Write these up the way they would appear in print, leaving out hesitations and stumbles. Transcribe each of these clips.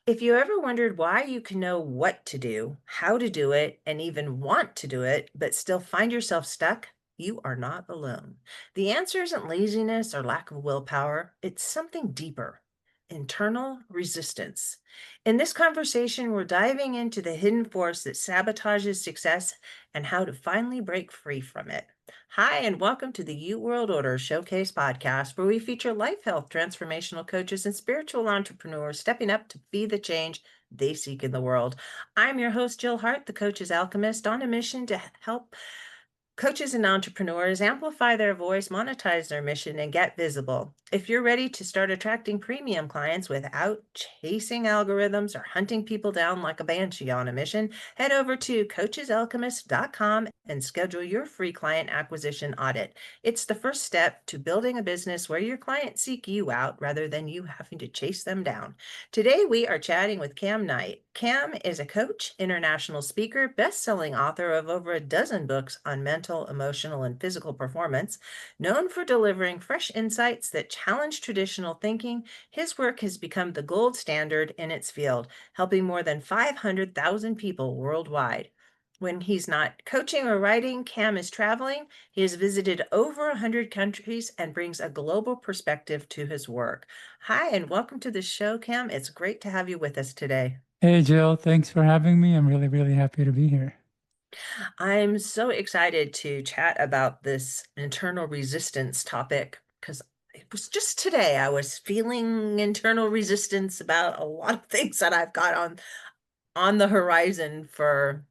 If you ever wondered why you can know what to do, how to do it, and even want to do it, but still find yourself stuck, you are not alone. The answer isn't laziness or lack of willpower, it's something deeper: internal resistance. In this conversation, we're diving into the hidden force that sabotages success and how to finally break free from it. Hi, and welcome to the U World Order Showcase podcast, where we feature life health transformational coaches and spiritual entrepreneurs stepping up to be the change they seek in the world. I'm your host, Jill Hart, the coach's alchemist, on a mission to help coaches and entrepreneurs amplify their voice, monetize their mission, and get visible. If you're ready to start attracting premium clients without chasing algorithms or hunting people down like a banshee on a mission, head over to coachesalchemist.com and schedule your free client acquisition audit. It's the first step to building a business where your clients seek you out rather than you having to chase them down. Today, we are chatting with Kam Knight. Kam is a coach, international speaker, best-selling author of over a dozen books on mental, emotional, and physical performance. Known for delivering fresh insights that challenge traditional thinking, his work has become the gold standard in its field, helping more than 500,000 people worldwide. When he's not coaching or writing, Kam is traveling. He has visited over 100 countries and brings a global perspective to his work. Hi, and welcome to the show, Kam. It's great to have you with us today. Hey Jill, thanks for having me. I'm really happy to be here. I'm so excited to chat about this internal resistance topic because it was just today I was feeling internal resistance about a lot of things that I've got on the horizon for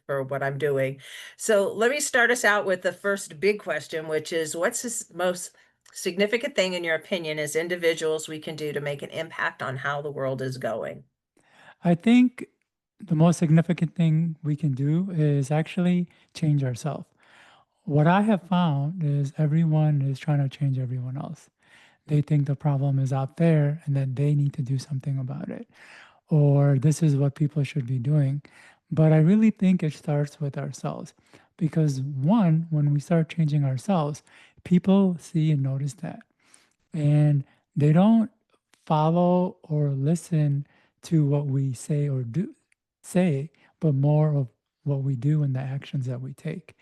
what I'm doing. So let me start us out with the first big question, which is what's the most significant thing in your opinion as individuals we can do to make an impact on how the world is going? I think the most significant thing we can do is actually change ourselves. What I have found is everyone is trying to change everyone else. They think the problem is out there and that they need to do something about it, or this is what people should be doing. But I really think it starts with ourselves because, one, when we start changing ourselves, people see and notice that. And they don't follow or listen to what we say or do say, but more of what we do and the actions that we take.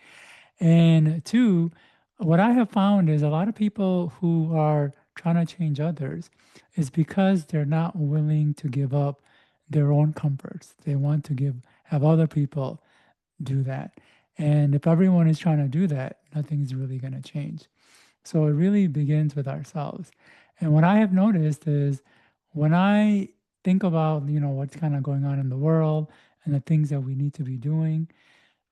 And two, what I have found is a lot of people who are trying to change others is because they're not willing to give up their own comforts. They want to have other people do that. And if everyone is trying to do that, nothing's really going to change. So it really begins with ourselves. And what I have noticed is when I think about, what's kind of going on in the world and the things that we need to be doing,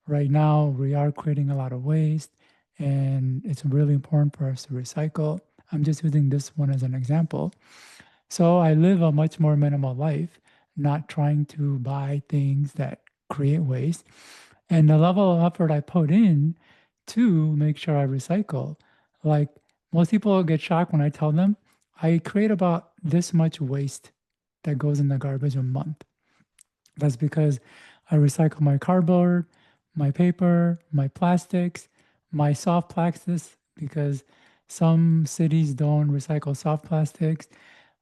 right now we are creating a lot of waste and it's really important for us to recycle. I'm just using this one as an example. So I live a much more minimal life, not trying to buy things that create waste. And the level of effort I put in to make sure I recycle, like most people get shocked when I tell them I create about this much waste that goes in the garbage a month. That's because I recycle my cardboard, my paper, my plastics, my soft plastics, because some cities don't recycle soft plastics.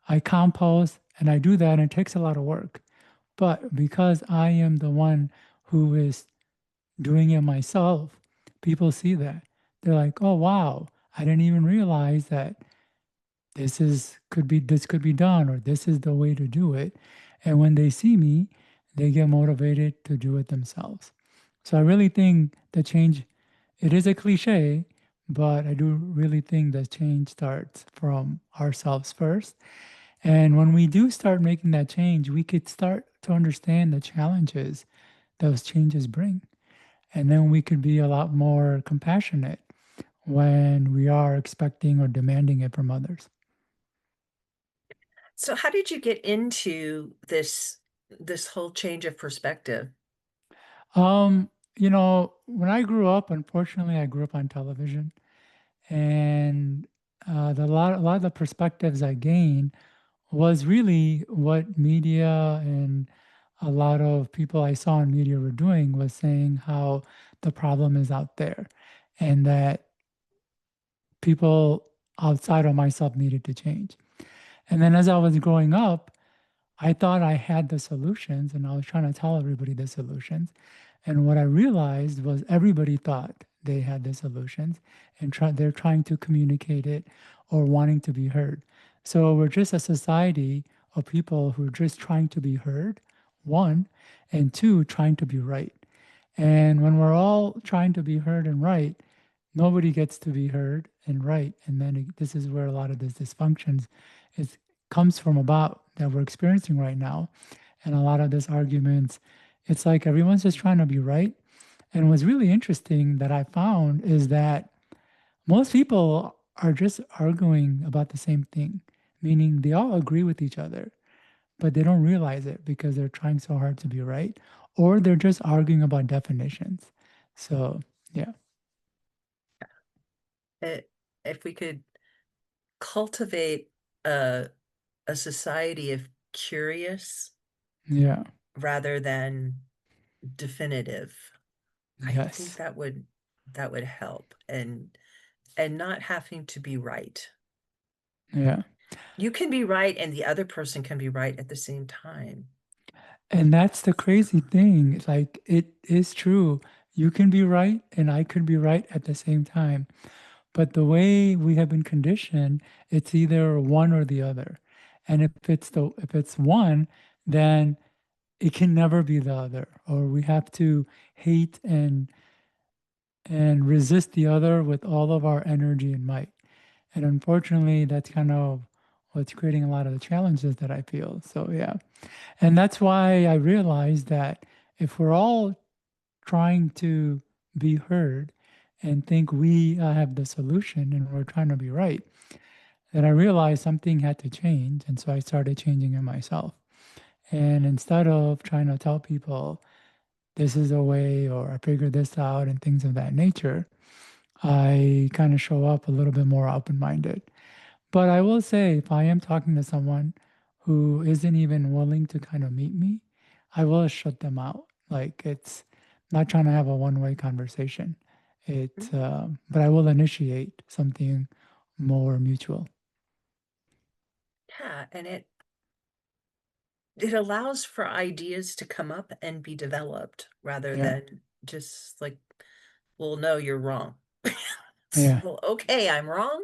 I compost and I do that, and it takes a lot of work. But because I am the one who is doing it myself, people see that. They're like, "Oh wow, I didn't even realize that this could be done or this is the way to do it." And when they see me, they get motivated to do it themselves. So I really think the change, it is a cliche, but I do really think that change starts from ourselves first. And when we do start making that change, we could start to understand the challenges those changes bring. And then we could be a lot more compassionate when we are expecting or demanding it from others. So how did you get into this whole change of perspective? When I grew up, unfortunately, I grew up on television, and a lot of the perspectives I gained was really what media and a lot of people I saw in media were doing was saying how the problem is out there, and that people outside of myself needed to change. And then as I was growing up, I thought I had the solutions and I was trying to tell everybody the solutions. And what I realized was everybody thought they had the solutions and they're trying to communicate it or wanting to be heard. So we're just a society of people who are just trying to be heard, one, and two, trying to be right. And when we're all trying to be heard and right, nobody gets to be heard and right. And then this is where a lot of this dysfunctions is comes from about that we're experiencing right now. And a lot of this arguments, it's like everyone's just trying to be right. And what's really interesting that I found is that most people are just arguing about the same thing, meaning they all agree with each other, but they don't realize it because they're trying so hard to be right, or they're just arguing about definitions. So, yeah, It, if we could cultivate a a society of curious yeah, rather than definitive, I think yes, that would help, and not having to be right. yeah. You can be right and the other person can be right at the same time. And that's the crazy thing. Like, it is true. You can be right and I could be right at the same time. But the way we have been conditioned, it's either one or the other. And if it's one, then it can never be the other. Or we have to hate and resist the other with all of our energy and might. And unfortunately, that's kind of what's creating a lot of the challenges that I feel. So, yeah. And that's why I realized that if we're all trying to be heard and think we have the solution and we're trying to be right, then I realized something had to change. And so I started changing it myself. And instead of trying to tell people this is a way or I figured this out and things of that nature, I kind of show up a little bit more open minded. But I will say, if I am talking to someone who isn't even willing to kind of meet me, I will shut them out. Like it's not trying to have a one-way conversation. But I will initiate something more mutual. Yeah, and it allows for ideas to come up and be developed rather Yeah, than just like, well, no, you're wrong. yeah, Well, okay, I'm wrong,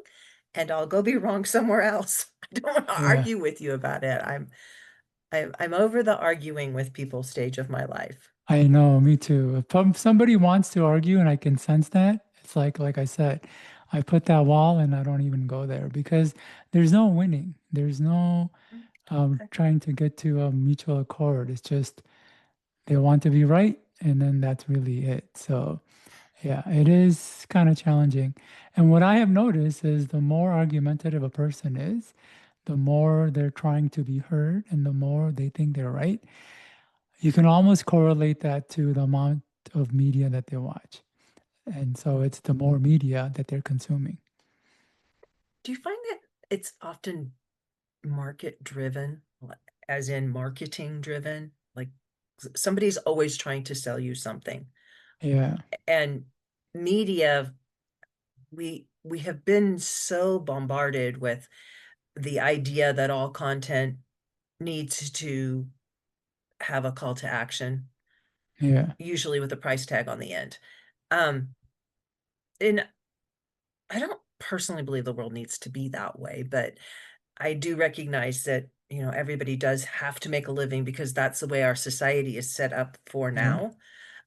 and I'll go be wrong somewhere else. I don't want to yeah. argue with you about it. I'm over the arguing with people stage of my life. I know, me too. If somebody wants to argue and I can sense that, it's like I said, I put that wall and I don't even go there because there's no winning. There's no Okay. trying to get to a mutual accord. It's just they want to be right, and then that's really it. So, yeah, it is kind of challenging. And what I have noticed is the more argumentative a person is, the more they're trying to be heard and the more they think they're right. You can almost correlate that to the amount of media that they watch. And so it's the more media that they're consuming. Do you find that it's often market driven, as in marketing driven? Like somebody's always trying to sell you something. Yeah, And media, we have been so bombarded with the idea that all content needs to have a call to action, yeah, usually with a price tag on the end. Um, and I don't personally believe the world needs to be that way, but I do recognize that, everybody does have to make a living because that's the way our society is set up for yeah, now.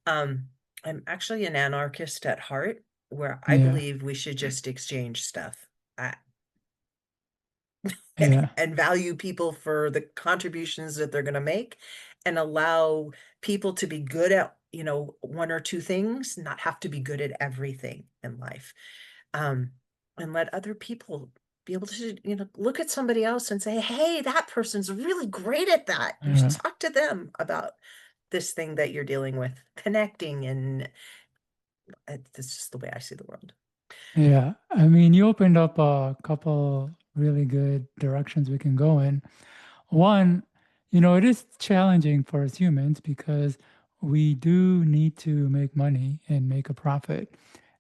Um, I'm actually an anarchist at heart, where I yeah, believe we should just exchange stuff. I, yeah, and value people for the contributions that they're going to make, and allow people to be good at, one or two things, not have to be good at everything in life. Um, and let other people be able to, look at somebody else and say, hey, that person's really great at that. You should yeah. talk to them about this thing that you're dealing with, connecting. And it's just the way I see the world. Yeah, I mean, you opened up a couple really good directions we can go in. One, it is challenging for us humans because we do need to make money and make a profit,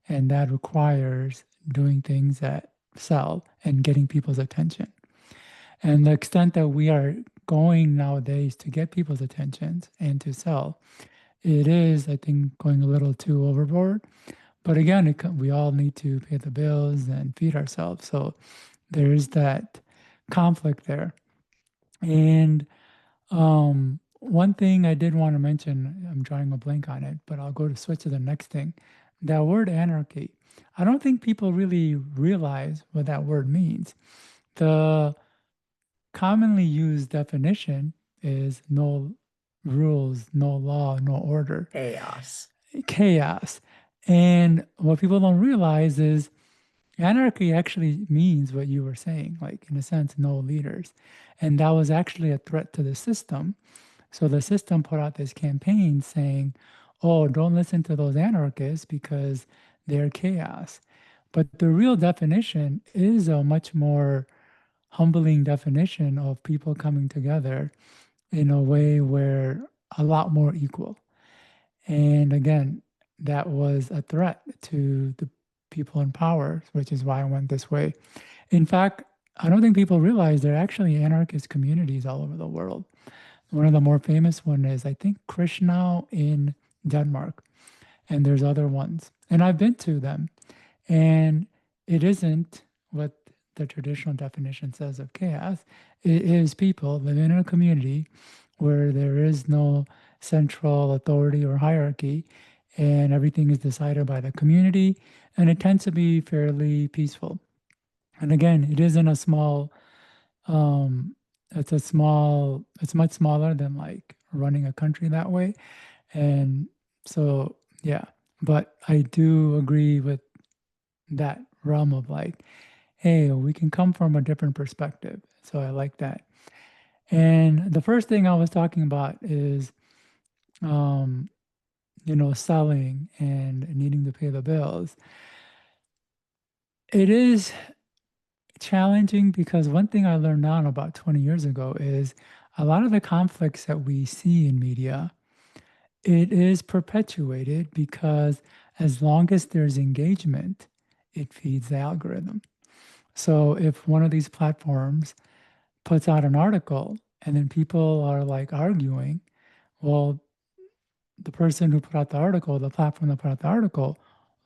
and that requires doing things that sell and getting people's attention. And the extent that we are going nowadays to get people's attentions and to sell, it is, I think, going a little too overboard. But again, we all need to pay the bills and feed ourselves. So there is that conflict there. And one thing I did want to mention, I'm drawing a blank on it, but I'll go to switch to the next thing. That word anarchy. I don't think people really realize what that word means. The commonly used definition is no rules, no law, no order, Chaos. chaos. And what people don't realize is anarchy actually means what you were saying, like in a sense, no leaders. And that was actually a threat to the system. So the system put out this campaign saying, oh, don't listen to those anarchists because they're chaos. But the real definition is a much more humbling definition of people coming together in a way where a lot more equal. And again, that was a threat to the people in power, which is why I went this way. In fact, I don't think people realize there are actually anarchist communities all over the world. One of the more famous one is, I think, Krishna in Denmark, and there's other ones. And I've been to them, and it isn't what the traditional definition says of chaos. It is people living in a community where there is no central authority or hierarchy, and everything is decided by the community, and it tends to be fairly peaceful. And again, it isn't a small, it's much smaller than like running a country that way. And so, yeah, but I do agree with that realm of like, hey, we can come from a different perspective. So I like that. And the first thing I was talking about is, um, selling and needing to pay the bills. It is challenging because one thing I learned now about 20 years ago is a lot of the conflicts that we see in media, it is perpetuated because as long as there's engagement, it feeds the algorithm. So if one of these platforms puts out an article and then people are like arguing, well, the person who put out the article, the platform that put out the article,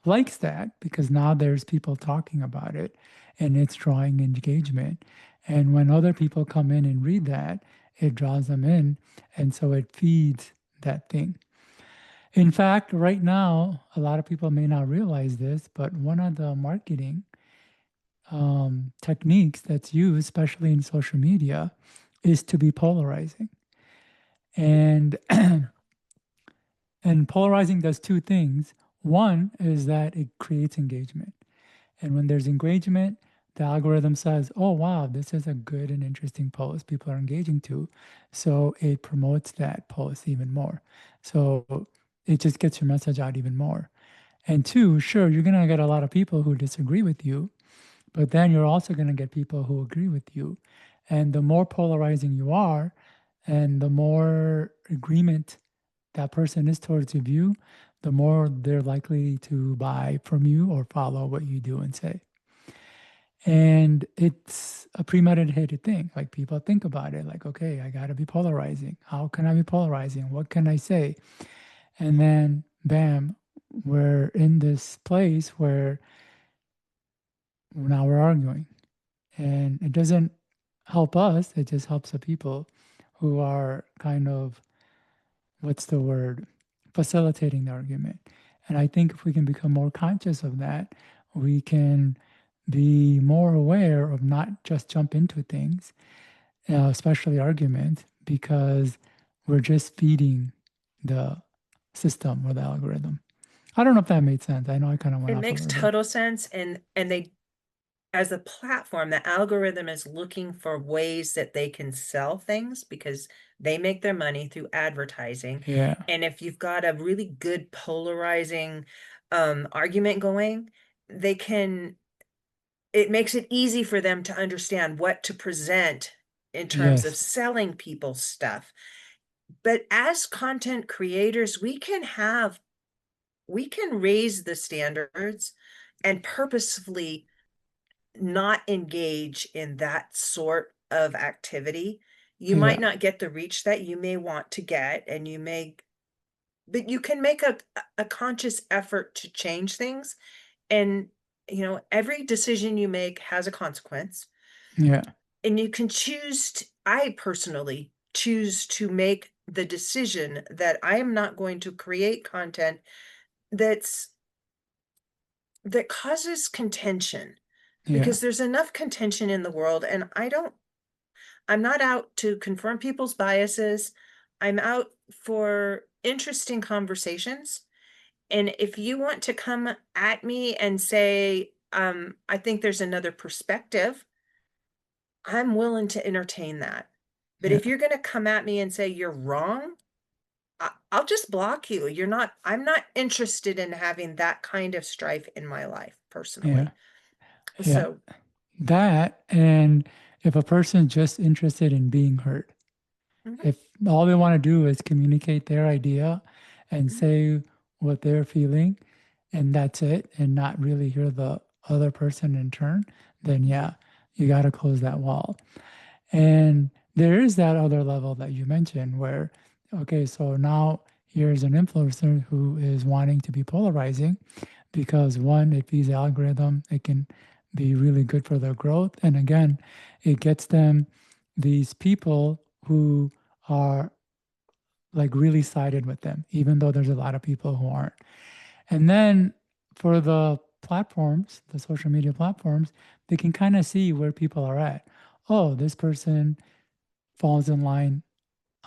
likes that because now there's people talking about it and it's drawing engagement. And when other people come in and read that, it draws them in. And so it feeds that thing. In fact, right now, a lot of people may not realize this, but one of the marketing techniques that's used, especially in social media, is to be polarizing. And and polarizing does two things. One is that it creates engagement. And when there's engagement, the algorithm says, oh, wow, this is a good and interesting post people are engaging to. So it promotes that post even more. So it just gets your message out even more. And two, sure, you're going to get a lot of people who disagree with you, but then you're also going to get people who agree with you. And the more polarizing you are, and the more agreement that person is towards your view, the more they're likely to buy from you or follow what you do and say. And it's a premeditated thing. Like people think about it, like, okay, I got to be polarizing. How can I be polarizing? What can I say? And then, bam, we're in this place where now we're arguing. And it doesn't help us, it just helps the people who are kind of, what's the word, facilitating the argument. And I think if we can become more conscious of that, we can be more aware of not just jump into things, especially arguments, because we're just feeding the system or the algorithm. I don't know if that made sense. I know I kind of went It off a makes little bit. total sense. And they, as a platform, the algorithm is looking for ways that they can sell things because they make their money through advertising. Yeah. And if you've got a really good polarizing argument going, they can, it makes it easy for them to understand what to present in terms of Yes. selling people stuff. But as content creators, we can raise the standards and purposefully not engage in that sort of activity. You might Yeah. not get the reach that you may want to get, and you may, but you can make a conscious effort to change things. And, every decision you make has a consequence. Yeah. And you can choose to, I personally choose to make the decision that I am not going to create content that's that causes contention, Yeah. because there's enough contention in the world, and I'm not out to confirm people's biases. I'm out for interesting conversations. And if you want to come at me and say, I think there's another perspective, I'm willing to entertain that. But Yeah. if you're going to come at me and say you're wrong, I'll just block you. I'm not interested in having that kind of strife in my life Yeah. personally. Yeah. So, That, and if a person's just interested in being heard, mhm, if all they want to do is communicate their idea and mhm, say what they're feeling, and that's it, and not really hear the other person in turn, then mhm, yeah, you got to close that wall. And there is that other level that you mentioned where, okay, so now here's an influencer who is wanting to be polarizing because one, it feeds the algorithm, it can be really good for their growth. And again, it gets them these people who are like really sided with them, even though there's a lot of people who aren't. And then for the platforms, the social media platforms, they can kind of see where people are at. Oh, this person falls in line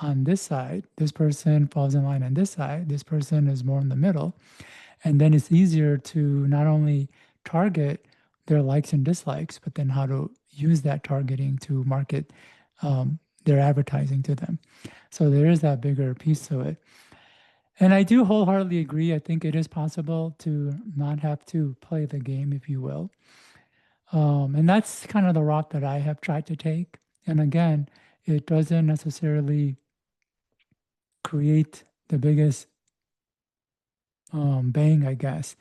on this side. This person falls in line on this side. This person is more in the middle. And then it's easier to not only target their likes and dislikes, but then how to use that targeting to market their advertising to them. So there is that bigger piece to it. And I do wholeheartedly agree. I think it is possible to not have to play the game, if you will. And that's kind of the route that I have tried to take. And again, it doesn't necessarily create the biggest bang, I guess.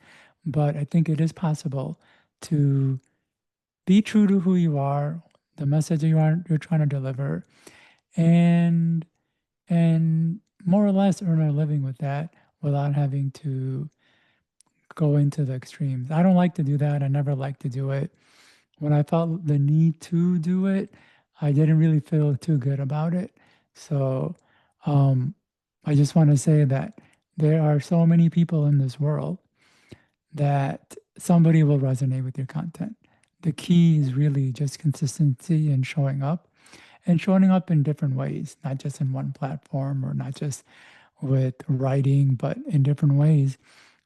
But I think it is possible to be true to who you are, the message that you're trying to deliver, and more or less earn a living with that without having to go into the extremes. I don't like to do that. I never like to do it. When I felt the need to do it, I didn't really feel too good about it. So um, I just want to say that there are so many people in this world that somebody will resonate with your content. The key is really just consistency and showing up in different ways, not just in one platform or not just with writing, but in different ways.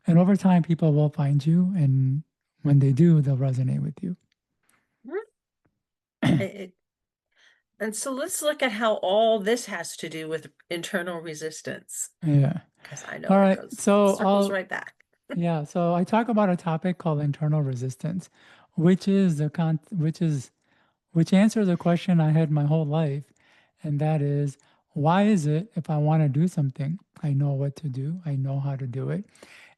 And over time, people will find you. And when they do, they'll resonate with you. mhm. It, and so let's look at how all this has to do with internal resistance, Yeah. because I know All it right. goes So circles right back. yeah. So I talk about a topic called internal resistance, which answers a question I had my whole life. And that is, why is it if I want to do something, I know what to do, I know how to do it,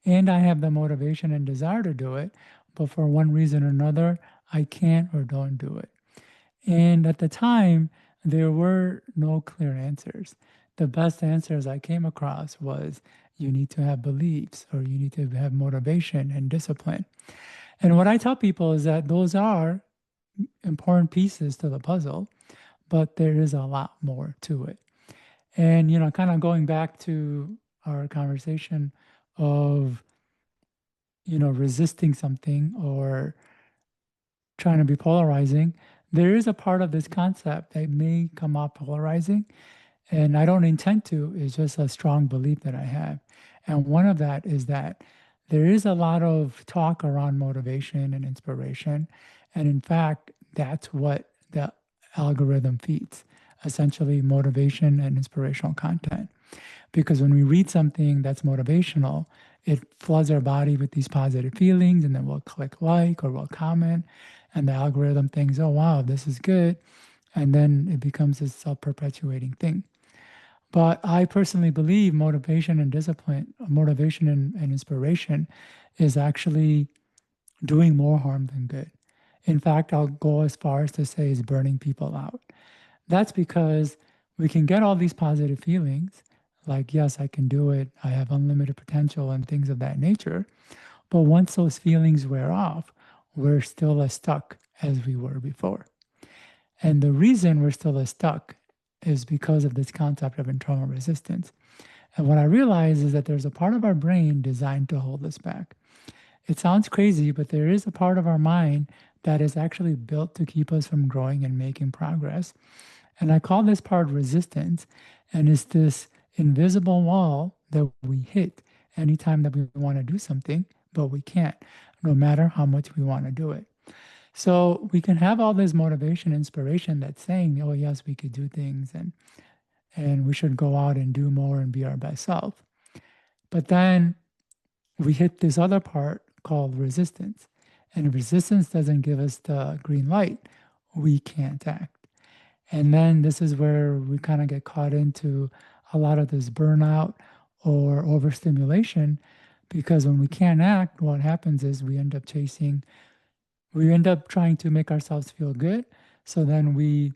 and I have the motivation and desire to do it, but for one reason or another, I can't or don't do it. And at the time, there were no clear answers. The best answers I came across was you need to have beliefs or you need to have motivation and discipline. And what I tell people is that those are important pieces to the puzzle, but there is a lot more to it. And, kind of going back to our conversation of, resisting something or trying to be polarizing, there is a part of this concept that may come off polarizing, and I don't intend to. It's just a strong belief that I have. And one of that is that there is a lot of talk around motivation and inspiration. And in fact, that's what the algorithm feeds, essentially motivation and inspirational content. Because when we read something that's motivational, it floods our body with these positive feelings, and then we'll click like or we'll comment, and the algorithm thinks, oh, wow, this is good. And then it becomes this self perpetuating thing. But I personally believe motivation and discipline, motivation and inspiration is actually doing more harm than good. In fact, I'll go as far as to say is burning people out. That's because we can get all these positive feelings, like, yes, I can do it, I have unlimited potential, and things of that nature. But once those feelings wear off, we're still as stuck as we were before. And the reason we're still as stuck is because of this concept of internal resistance. And what I realize is that there's a part of our brain designed to hold us back. It sounds crazy, but there is a part of our mind that is actually built to keep us from growing and making progress. And I call this part resistance. And it's this invisible wall that we hit anytime that we want to do something, but we can't, no matter how much we want to do it. So we can have all this motivation, inspiration that's saying, oh, yes, we could do things and we should go out and do more and be our best self. But then we hit this other part called resistance. And resistance doesn't give us the green light. We can't act. And then this is where we kind of get caught into a lot of this burnout or overstimulation because when we can't act, what happens is we end up trying to make ourselves feel good. So then we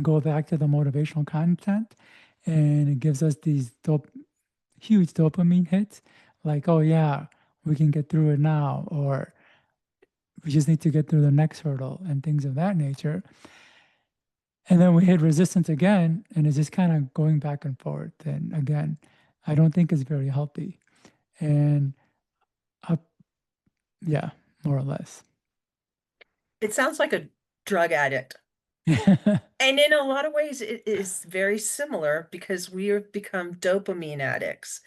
go back to the motivational content and it gives us these huge dopamine hits like, oh, yeah, we can get through it now, or we just need to get through the next hurdle and things of that nature. And then we hit resistance again, and it's just kind of going back and forth. And again, I don't think it's very healthy. And uh, yeah, more or less. It sounds like a drug addict. And in a lot of ways, it is very similar because we have become dopamine addicts.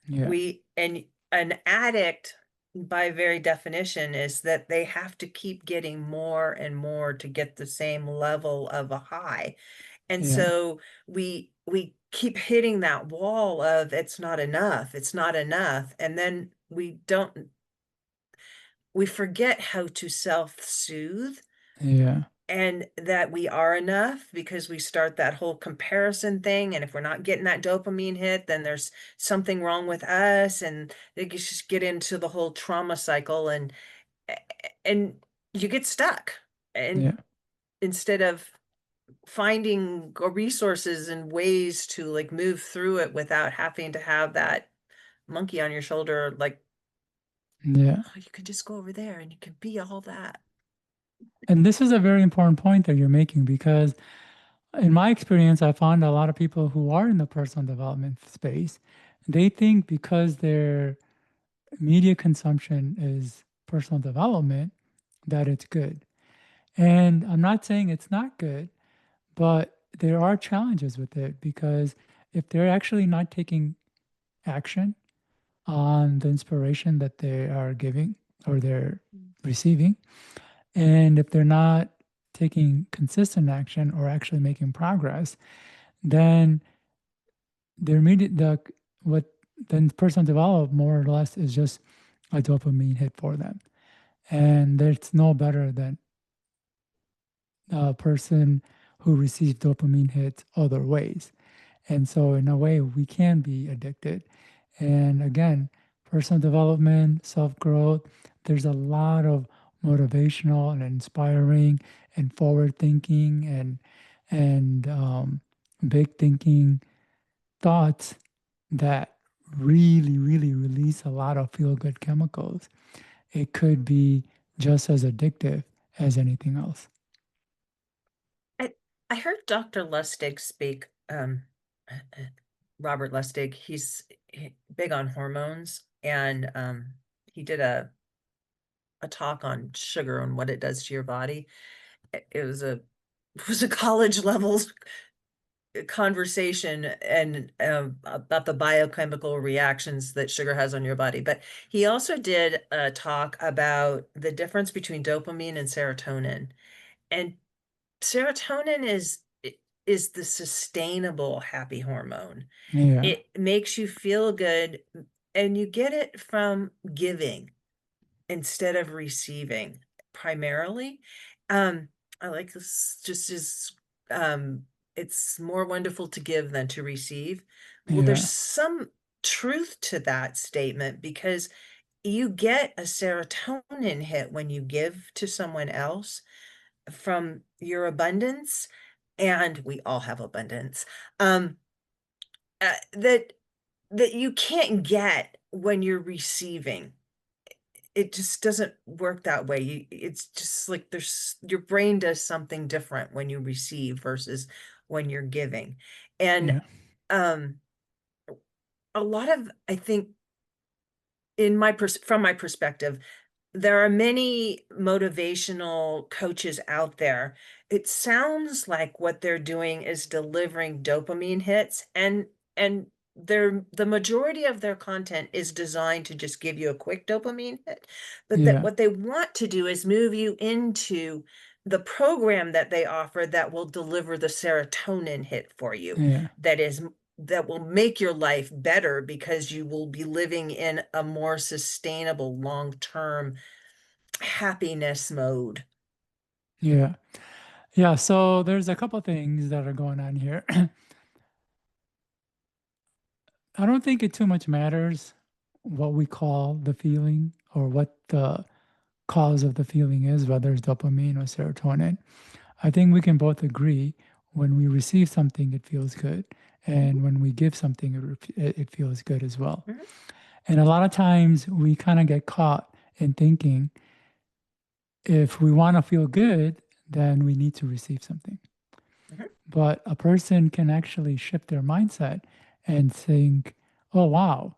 Yeah, And an addict, by very definition, is that they have to keep getting more and more to get the same level of a high. And yeah, so we keep hitting that wall of it's not enough, it's not enough. And then we forget how to self-soothe yeah, and that we are enough because we start that whole comparison thing. And if we're not getting that dopamine hit, then there's something wrong with us. And they just get into the whole trauma cycle and you get stuck. And yeah, instead of finding resources and ways to like move through it without having to have that monkey on your shoulder, like, yeah. oh, you could just go over there and you can be all that. And this is a very important point that you're making because, in my experience, I found a lot of people who are in the personal development space, they think because their media consumption is personal development, that it's good. And I'm not saying it's not good, but there are challenges with it because if they're actually not taking action on the inspiration that they are giving or they're receiving, and if they're not taking consistent action or actually making progress, then their media, what then personal development more or less is just a dopamine hit for them. And it's no better than a person who receives dopamine hits other ways. And so, in a way, we can be addicted. And again, personal development, self growth, there's a lot of motivational and inspiring and forward thinking and big thinking thoughts that really, really release a lot of feel good chemicals. It could be just as addictive as anything else. I, I heard Dr. Lustig speak, Robert Lustig, big on hormones and he did a talk on sugar and what it does to your body. It was a college level conversation and about the biochemical reactions that sugar has on your body. But he also did a talk about the difference between dopamine and serotonin. And serotonin is the sustainable happy hormone. Yeah, It makes you feel good and you get it from giving instead of receiving primarily. Um, I like this just as um, it's more wonderful to give than to receive. Well, there's yeah, some truth to that statement because you get a serotonin hit when you give to someone else from your abundance, and we all have abundance, um, that you can't get when you're receiving. It just doesn't work that way. It's just like your brain does something different when you receive versus when you're giving. And Yeah. um, a lot of, I think, from my perspective, there are many motivational coaches out there. It sounds like what they're doing is delivering dopamine hits, and the majority of their content is designed to just give you a quick dopamine hit, but that Yeah. what they want to do is move you into the program that they offer that will deliver the serotonin hit for you, Yeah. that is that will make your life better because you will be living in a more sustainable long-term happiness mode. Yeah. Yeah. So there's a couple things that are going on here. I don't think it too much matters what we call the feeling or what the cause of the feeling is, whether it's dopamine or serotonin. I think we can both agree when we receive something, it feels good. Mhm, And when we give something, it feels good as well. mhm, And a lot of times we kind of get caught in thinking if we want to feel good, then we need to receive something. mhm, But a person can actually shift their mindset and think, oh, wow,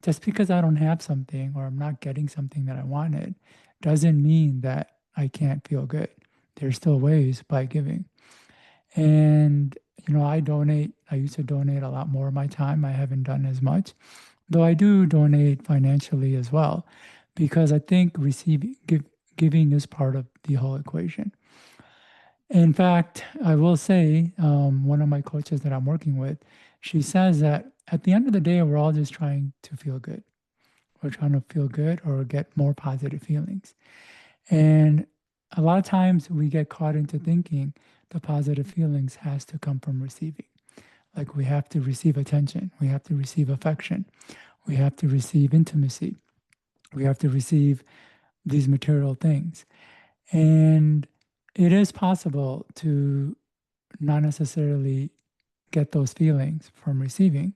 just because I don't have something or I'm not getting something that I wanted doesn't mean that I can't feel good. There's still ways by giving. And, I used to donate a lot more of my time. I haven't done as much, though I do donate financially as well, because I think giving is part of the whole equation. In fact, I will say, one of my coaches that I'm working with, she says that at the end of the day, we're all just trying to feel good. We're trying to feel good or get more positive feelings. And a lot of times we get caught into thinking the positive feelings has to come from receiving. Like we have to receive attention, we have to receive affection, we have to receive intimacy, we have to receive these material things. And it is possible to not necessarily get those feelings from receiving,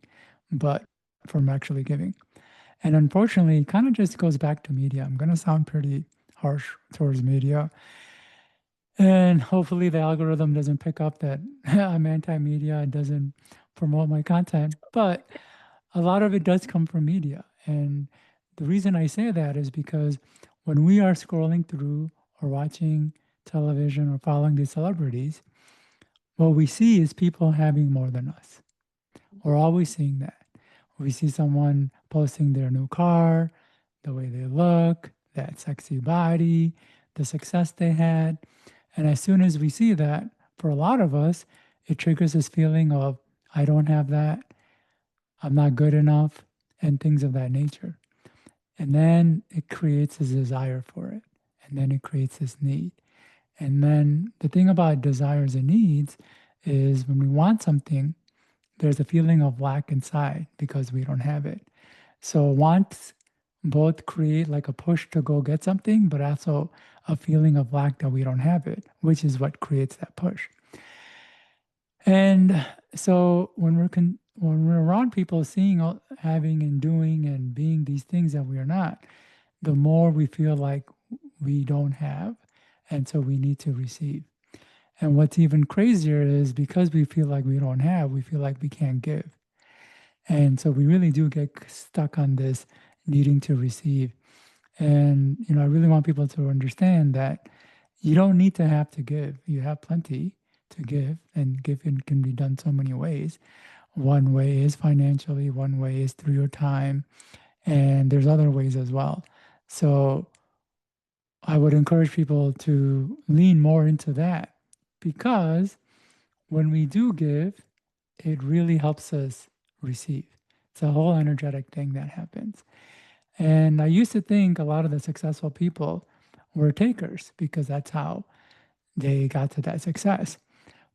but from actually giving. And unfortunately, it kind of just goes back to media. I'm going to sound pretty harsh towards media. And hopefully, the algorithm doesn't pick up that I'm anti media and doesn't promote my content. But a lot of it does come from media. And the reason I say that is because when we are scrolling through or watching television or following these celebrities, what we see is people having more than us. We're always seeing that. We see someone posting their new car, the way they look, that sexy body, the success they had. And as soon as we see that, for a lot of us, it triggers this feeling of, I don't have that, I'm not good enough, and things of that nature. And then it creates this desire for it. And then it creates this need. And then the thing about desires and needs is when we want something, there's a feeling of lack inside because we don't have it. So wants both create like a push to go get something, but also a feeling of lack that we don't have it, which is what creates that push. And so when we're around people seeing, having and doing and being these things that we are not, the more we feel like we don't have, and so we need to receive. And what's even crazier is because we feel like we don't have, we feel like we can't give. And so we really do get stuck on this needing to receive. And, I really want people to understand that you don't need to have to give. You have plenty to give, and giving can be done so many ways. One way is financially, one way is through your time, and there's other ways as well. So I would encourage people to lean more into that because when we do give, it really helps us receive. It's a whole energetic thing that happens. And I used to think a lot of the successful people were takers because that's how they got to that success.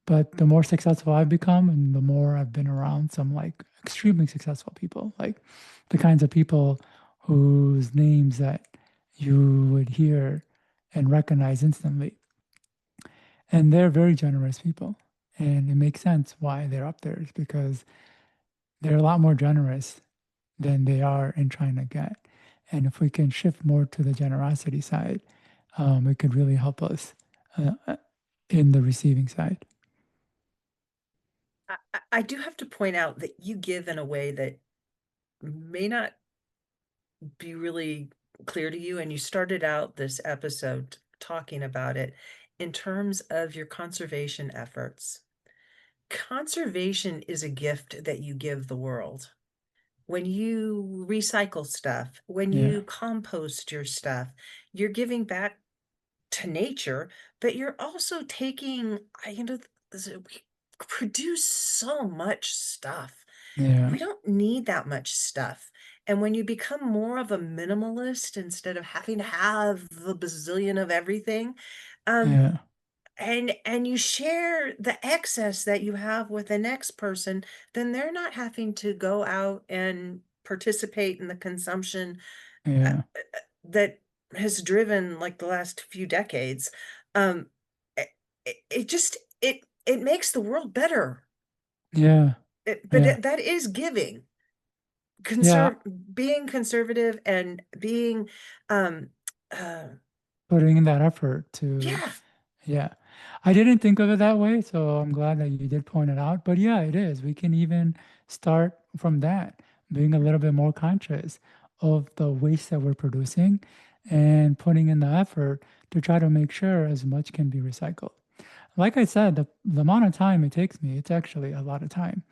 But the more successful I've become and the more I've been around some like extremely successful people, like the kinds of people whose names that you would hear and recognize instantly. And they're very generous people. And it makes sense why they're up there is because they're a lot more generous than they are in trying to get. And if we can shift more to the generosity side, it could really help us in the receiving side. I do have to point out that you give in a way that may not be really clear to you, and you started out this episode talking about it in terms of your conservation efforts. Conservation is a gift that you give the world. When you recycle stuff, when Yeah, you compost your stuff, you're giving back to nature, but you're also taking, we produce so much stuff. yeah, We don't need that much stuff. And when you become more of a minimalist instead of having to have the bazillion of everything, um, yeah, and you share the excess that you have with the next person, then they're not having to go out and participate in the consumption uh, yeah, that has driven like the last few decades. Um, it just it makes the world better. yeah, yeah, That is giving, yeah. being conservative and being, um, uh, Putting in that effort to, yeah, yeah. I didn't think of it that way, so I'm glad that you did point it out. But yeah, it is. We can even start from that, being a little bit more conscious of the waste that we're producing and putting in the effort to try to make sure as much can be recycled. Like I said, the amount of time it takes me, it's actually a lot of time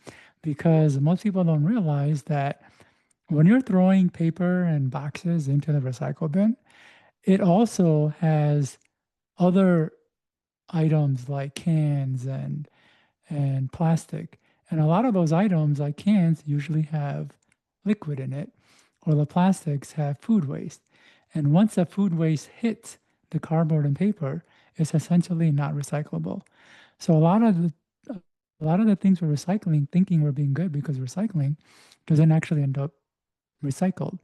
because most people don't realize that when you're throwing paper and boxes into the recycle bin, it also has other items like cans and plastic. And a lot of those items, like cans, usually have liquid in it, or the plastics have food waste. And once that food waste hits the cardboard and paper, it's essentially not recyclable. So a lot of the things we're recycling, thinking we're being good because recycling, doesn't actually end up recycled.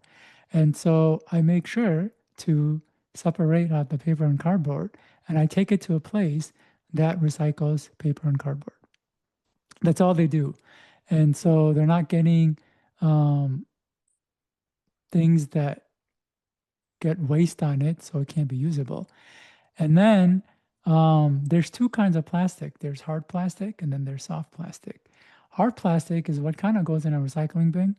And so I make sure to separate out the paper and cardboard, and I take it to a place that recycles paper and cardboard. That's all they do. And so they're not getting um, things that get waste on it, so it can't be usable. And then there's two kinds of plastic. There's hard plastic and then there's soft plastic. Hard plastic is what kind of goes in a recycling bin.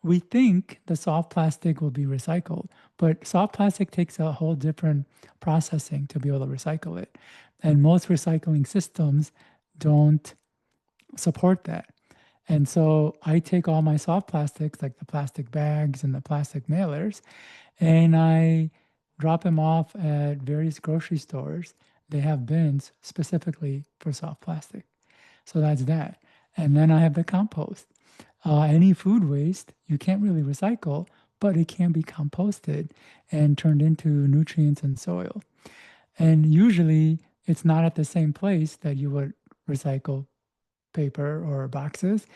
We think the soft plastic will be recycled, but soft plastic takes a whole different processing to be able to recycle it. And most recycling systems don't support that. And so I take all my soft plastics, like the plastic bags and the plastic mailers, and I drop them off at various grocery stores. They have bins specifically for soft plastic. So that's that. And then I have the compost. Any food waste you can't really recycle, but it can be composted and turned into nutrients in soil. And usually it's not at the same place that you would recycle paper or boxes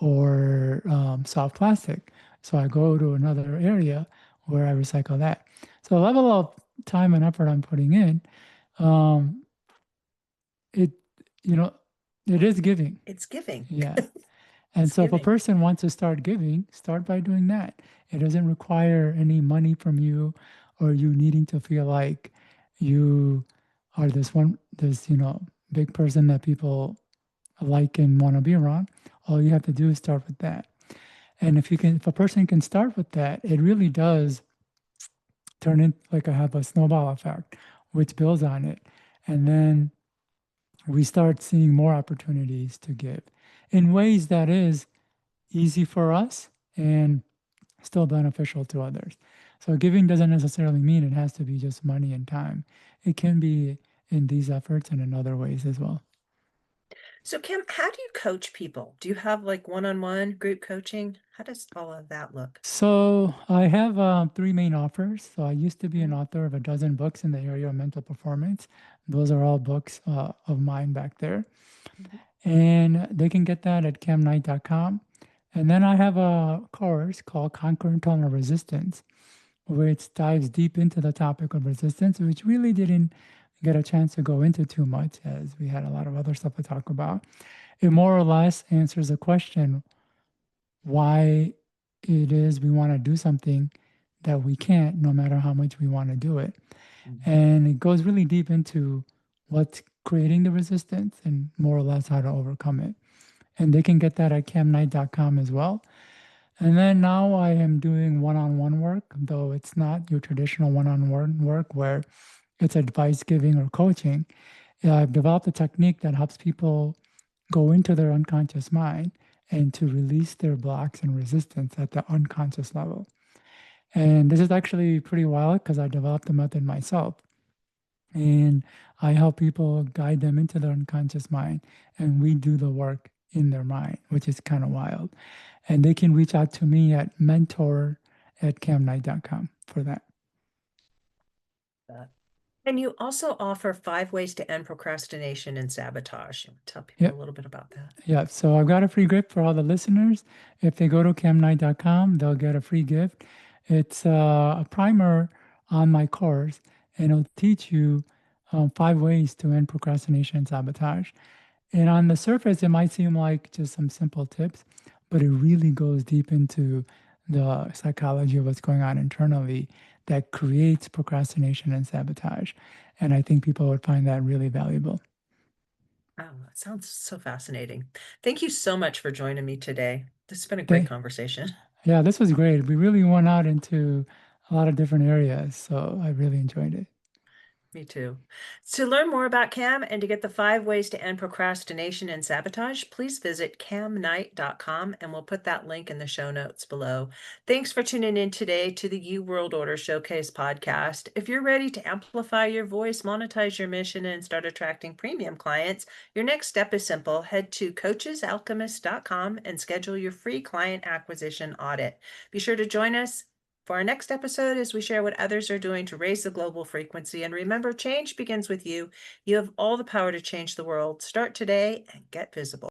or soft plastic. So I go to another area where I recycle that. So the level of time and effort I'm putting in, um, it, you know, it is giving. it's giving. Yeah. And It's so if a giving. person wants to start giving, start by doing that. It doesn't require any money from you or you needing to feel like you are this big person that people like and want to be around. All you have to do is start with that. And if a person can start with that, it really does turn in like I have a snowball effect, which builds on it. And then we start seeing more opportunities to give in ways that is easy for us and still beneficial to others. So giving doesn't necessarily mean it has to be just money and time. It can be in these efforts and in other ways as well. So, Kim, how do you coach people? Do you have like one-on-one group coaching? How does all of that look? So I have three main offers. So I used to be an Mhm, author of a dozen books in the area of mental performance. Those are all books of mine back there. mhm. And they can get that at kamknight.com. And then I have a course called Conquer Internal Resistance, which dives deep into the topic of resistance, which really didn't get a chance to go into too much, as we had a lot of other stuff to talk about. It more or less answers the question why it is we want to do something that we can't, no matter how much we want to do it. Mhm. And it goes really deep into what's creating the resistance and more or less how to overcome it. And they can get that at kamknight.com as well. And then now I am doing one on one work, though it's not your traditional one on one work where it's advice giving or coaching. I've developed a technique that helps people go into their unconscious mind and to release their blocks and resistance at the unconscious level. And this is actually pretty wild because I developed the method myself. And I help people guide them into their unconscious mind, and we do the work in their mind, which is kind of wild. And they can reach out to me at mentor@kamknight.com for that. That. And you also offer 5 ways to end procrastination and sabotage. Tell people Yep. a little bit about that. Yeah, so I've got a free gift for all the listeners. If they go to kamknight.com, they'll get a free gift. It's a primer on my course, and it'll teach you 5 ways to end procrastination and sabotage. And on the surface, it might seem like just some simple tips, but it really goes deep into the psychology of what's going on internally that creates procrastination and sabotage. And I think people would find that really valuable. Oh, that sounds so fascinating. Thank you so much for joining me today. This has been a great Okay. conversation. Yeah, this was great. We really went out into a lot of different areas, so I really enjoyed it. Me too. To learn more about Cam and to get the 5 ways to end procrastination and sabotage, please visit kamknight.com and we'll put that link in the show notes below. Thanks for tuning in today to the You World Order Showcase podcast. If you're ready to amplify your voice, monetize your mission, and start attracting premium clients, your next step is simple. Head to coachesalchemist.com and schedule your free client acquisition audit. Be sure to join us for our next episode as we share what others are doing to raise the global frequency. And remember, change begins with you. You have all the power to change the world. Start today and get visible.